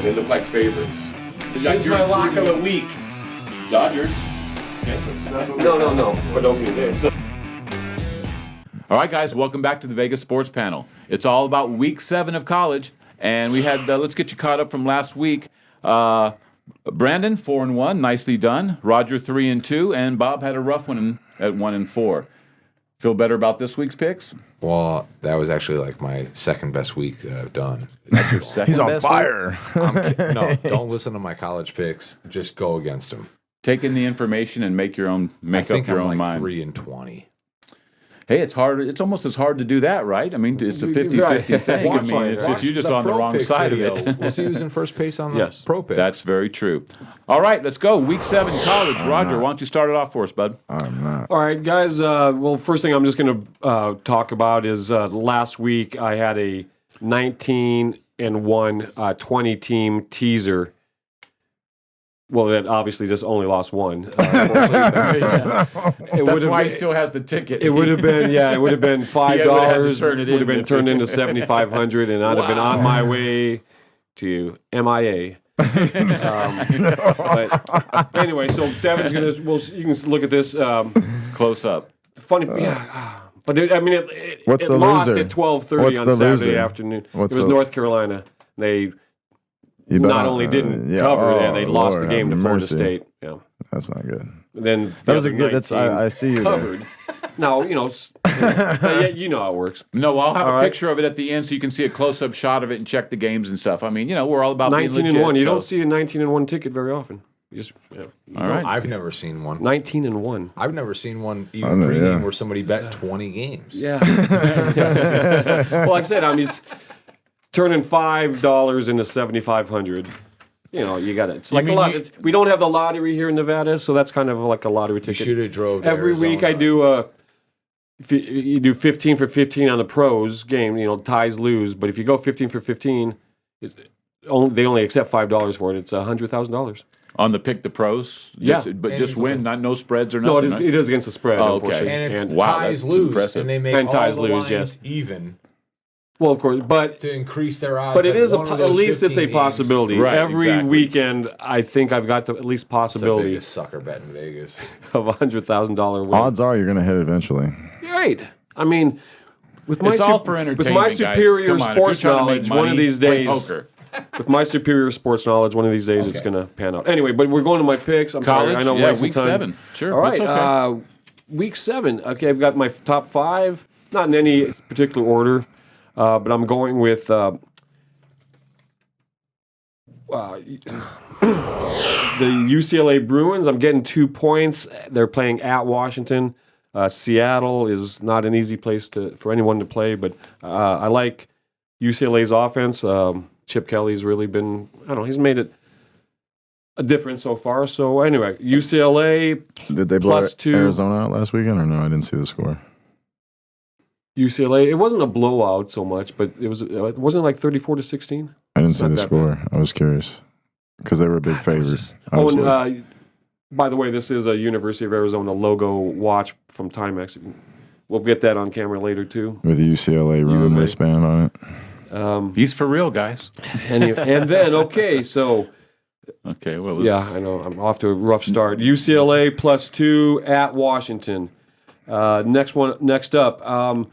They look like favorites. This is my lock of the week. Dodgers. No. But opening day. All right, guys, welcome back to the Vegas Sports Panel. It's all about Week 7 of college, and we had. Let's get you caught up from last week. Brandon 4-1, nicely done. Roger 3-2, and Bob had a rough one at 1-4. Feel better about this week's picks? Well, that was actually like my second best week that I've done. That's your second He's on best fire. No, don't listen to my college picks. Just go against them. Take in the information and make your own. Make I think up your I'm own like mind. 3-20. Hey, it's hard. It's almost as hard to do that, right? I mean, it's a 50-50 thing. I mean, it's you're just on the wrong side of it. Was he was in first pace on the Yes. pro pick? That's very true. All right, let's go. Week 7 college. Roger, why don't you start it off for us, bud? I'm not. All right, guys. Well, first thing I'm just going to talk about is last week I had a 19-1 20-team teaser. Well, that obviously just only lost one. That's why he still has the ticket. It would have been, it would have been $5. Would have been turned into $7,500, and I'd have been on my way to MIA. But anyway, so Devin's gonna. Well, you can look at this Close up. funny. But it What's the lost loser? at 12:30 What's on the Saturday loser? afternoon. What's it was the- North Carolina. They You bet not on- only didn't yeah, cover oh, that, they lost Lord the game to have Florida mercy. State. Yeah. That's not good. Then That was a the good. other That's night I see you there. covered. No, yeah, you know how it works. No, I'll have All a right. picture of it at the end so you can see a close-up shot of it and check the games and stuff. I mean, we're all about being 19-1. legit. You so- don't see a 19-1 ticket very often. You just All right. I've never seen one. 19-1. I've never seen one even I know, pregame yeah. where somebody bet 20 games. Yeah. Well, like I said, I mean, it's turning $5 into $7,500. You got it. It's like a lot. We don't have the lottery here in Nevada, so that's kind of like a lottery You ticket. should have drove to Every week I Arizona. do you do 15 for 15 on the pros game, ties lose, but if you go 15 for 15, they only accept $5 for it. It's $100,000. On the pick the pros? Yeah. But just win, no spreads or No, nothing. it is against the spread, Oh, okay. unfortunately. And it's Wow, ties that's lose, impressive. and they make And all ties the lose, lines yes. even Well, of course, but to increase their odds. it is one of at those least it's a 15 games. possibility. Right, Every exactly. weekend, I think I've got the at least It's the possibility biggest sucker bet in Vegas. of $100,000 win. Odds are you're going to hit eventually. Right. I mean, with my It's all for entertainment, with my guys. superior Come on, if you're sports trying to make knowledge, money, one of these play days, poker. with my superior sports knowledge, one of these days it's going to pan out. Anyway, but we're going to my picks. I'm College? sorry, I know I'm Yeah, wasting week time. 7. Sure, All right, that's okay. week 7. Okay, I've got my top 5, not in any particular order, but I'm going with the UCLA Bruins. I'm getting 2 points. They're playing at Washington. Seattle is not an easy place for anyone to play, but I like UCLA's offense. Chip Kelly's really been, he's made it a difference so far. So anyway, UCLA Did they blow +2. Arizona out last weekend or no? I didn't see the score. UCLA. It wasn't a blowout so much, but it wasn't like 34-16. I didn't see not the that score. I was curious because they were a big favorite. Oh, and by the way, this is a University of Arizona logo watch from Timex. We'll get that on camera later too. With the UCLA run wristband on it. He's for real, guys. And then so Okay, well, I know I'm off to a rough start. UCLA +2 at Washington. Next up, I'm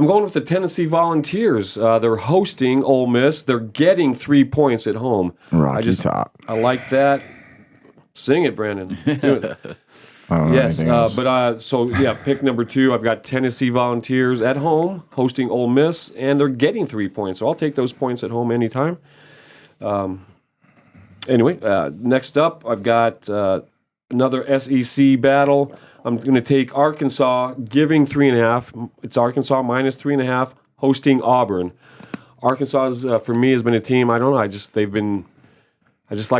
going with the Tennessee Volunteers. They're hosting Ole Miss. They're getting 3 points at home. Rocky Top. I like that. Sing it, Brandon. Do it. I don't know Yes, anything else. pick number 2. I've got Tennessee Volunteers at home hosting Ole Miss, and they're getting 3 points. So I'll take those points at home anytime. Next up, I've got another SEC battle. I'm going to take Arkansas, giving 3.5. It's Arkansas -3.5, hosting Auburn. Arkansas, for me, has been a team. I don't know. I just like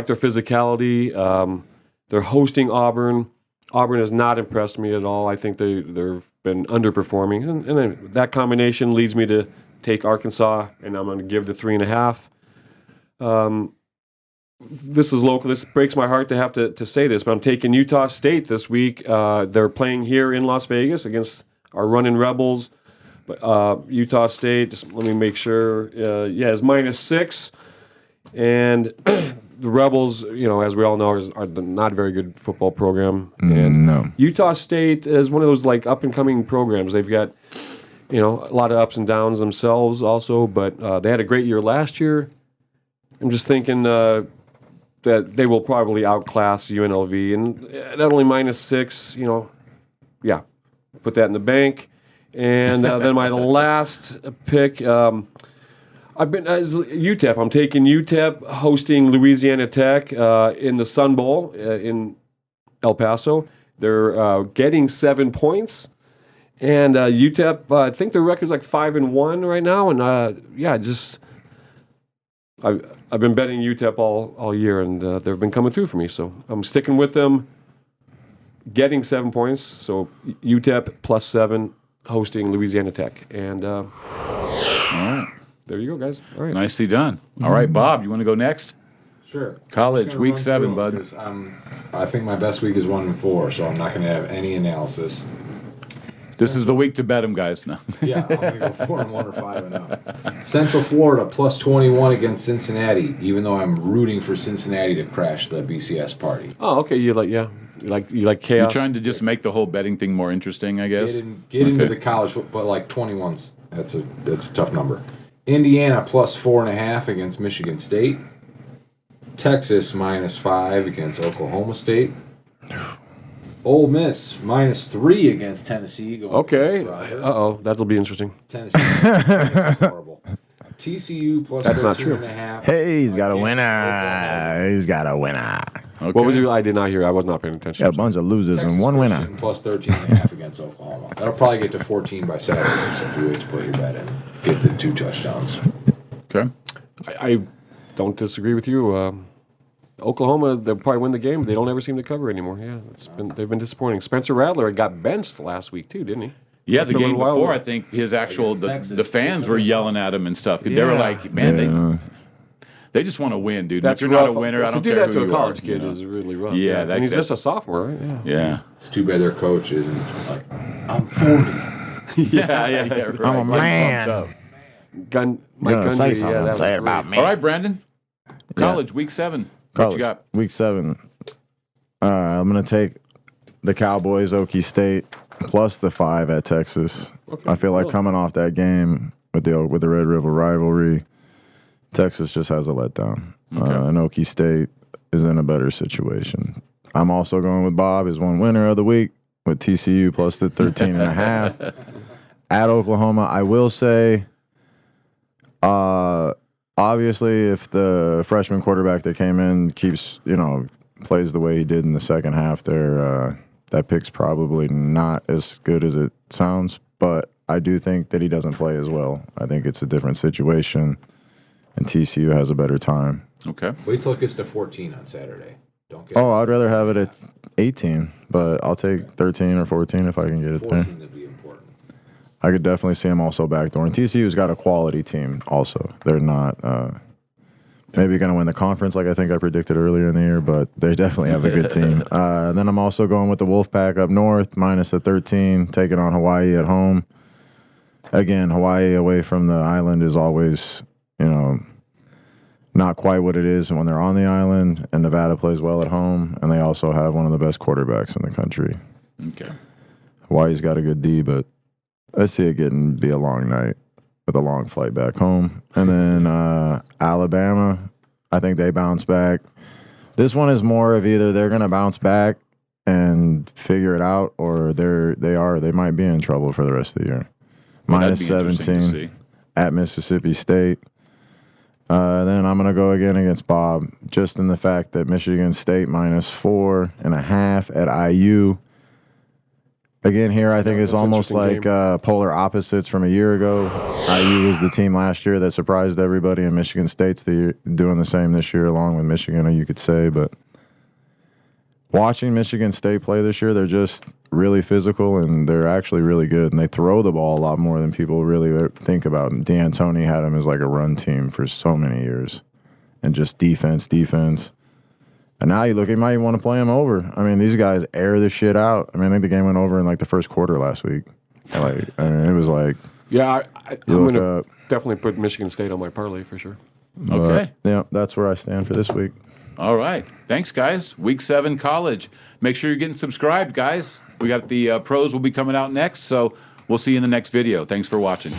their physicality. They're hosting Auburn. Auburn has not impressed me at all. I think they've been underperforming, and then that combination leads me to take Arkansas, and I'm going to give the 3.5. This is local. This breaks my heart to have to say this, but I'm taking Utah State this week. They're playing here in Las Vegas against our running Rebels. But Utah State, just let me make sure. Is -6. And the Rebels, as we all know, are not a very good football program. And No. Utah State is one of those like up and coming programs. They've got a lot of ups and downs themselves also, but they had a great year last year. I'm just thinking that they will probably outclass UNLV, and at only -6, yeah, put that in the bank. And then my last pick, I've been UTEP. I'm taking UTEP hosting Louisiana Tech in the Sun Bowl in El Paso. They're getting 7 points, and UTEP. I think their record's like 5-1 right now, and I've been betting UTEP all year, and they've been coming through for me. So I'm sticking with them, getting 7 points. So UTEP +7 hosting Louisiana Tech, and All right. there you go, guys. All right. Nicely done. All right, Bob, you want to go next? Sure. College, Just gonna week run 7, through bud. 'em 'cause I think my best week is 1-4, so I'm not going to have any analysis. This is the week to bet them, guys. No. Yeah, I'm going to go 4-1 or 5-0. Central Florida +21 against Cincinnati, even though I'm rooting for Cincinnati to crash the BCS party. Oh, okay. You like chaos. You're trying to just make the whole betting thing more interesting, I guess. Get into the college, but like 21's that's a tough number. Indiana +4.5 against Michigan State. Texas -5 against Oklahoma State. Ole Miss -3 against Tennessee. Going Okay. against Ryder. That'll be interesting. Tennessee is horrible. TCU That's not true. +13.5. Hey, he's got a against winner. Oklahoma. He's got a winner. Okay. What was it? I did not hear. I was not paying attention. Yeah, a bunch of losers Texas and one winner. Christian +13.5 against Oklahoma. That'll probably get to 14 by Saturday, so if you wait to put your bet in, get the 2 touchdowns. Okay. I don't disagree with you. Oklahoma, they'll probably win the game. They don't ever seem to cover anymore. Yeah, they've been disappointing. Spencer Rattler got benched last week too, didn't he? Yeah, the For a game little while. before, I think his actual Against the Texas. fans were yelling at him and stuff. They were Yeah. like, man, Yeah. they just want to win, dude. That's if you're not a rough. winner, I don't to do care that who to a you college are, kid you know? is really rough. Yeah, and he's that- just a sophomore, right? Yeah. Yeah. It's too bad their coach isn't like, I'm 40. yeah. right. I'm a Like, man. pumped up. Gun. You're gonna say Gundry, something. that Say was it about great. me. All right, Brandon. College, week 7. What College, you got? week 7. I'm gonna take the Cowboys, Okie State, plus the 5 at Texas. Okay, I feel like cool. coming off that game with the Red River rivalry, Texas just has a letdown, and Okie State is in a better situation. I'm also going with Bob as one winner of the week with TCU plus the 13.5 at Oklahoma. I will say, obviously, if the freshman quarterback that came in keeps, plays the way he did in the second half there, that pick's probably not as good as it sounds. But I do think that he doesn't play as well. I think it's a different situation, and TCU has a better time. Okay. Wait till it gets to 14 on Saturday. Don't get Oh, I'd rather have it at 18, but I'll take 13 or 14 if I can get it there. 14 to be important. I could definitely see him also backdooring. TCU's got a quality team also. They're not maybe going to win the conference like I think I predicted earlier in the year, but they definitely have a good team. Then I'm also going with the Wolfpack up north, minus the 13, taking on Hawaii at home. Again, Hawaii away from the island is always, not quite what it is when they're on the island, and Nevada plays well at home, and they also have one of the best quarterbacks in the country. Okay. Hawaii's got a good D, but I see it be a long night with a long flight back home. And then Alabama, I think they bounce back. This one is more of either they're going to bounce back and figure it out, or they might be in trouble for the rest of the year. Well, Minus that'd be interesting to 17 see. at Mississippi State. Then I'm going to go again against Bob, just in the fact that Michigan State minus 4.5 at IU. Again, here I think it's that's almost interesting like polar opposites from a year ago. IU was the team last year that surprised everybody, and Michigan State's doing the same this year, along with Michigan, you could say. But watching Michigan State play this year, they're just really physical, and they're actually really good. And they throw the ball a lot more than people really think about. And D'Antoni had them as like a run team for so many years, and just defense. And now you look, you might want to play them over. I mean, these guys air the shit out. I mean, I think the game went over in like the first quarter last week. It was like, Yeah, I'm you going look to up. definitely put Michigan State on my parlay for sure. Okay. Yeah, that's where I stand for this week. All right. Thanks, guys. Week 7 college. Make sure you're getting subscribed, guys. We got the pros will be coming out next, so we'll see you in the next video. Thanks for watching.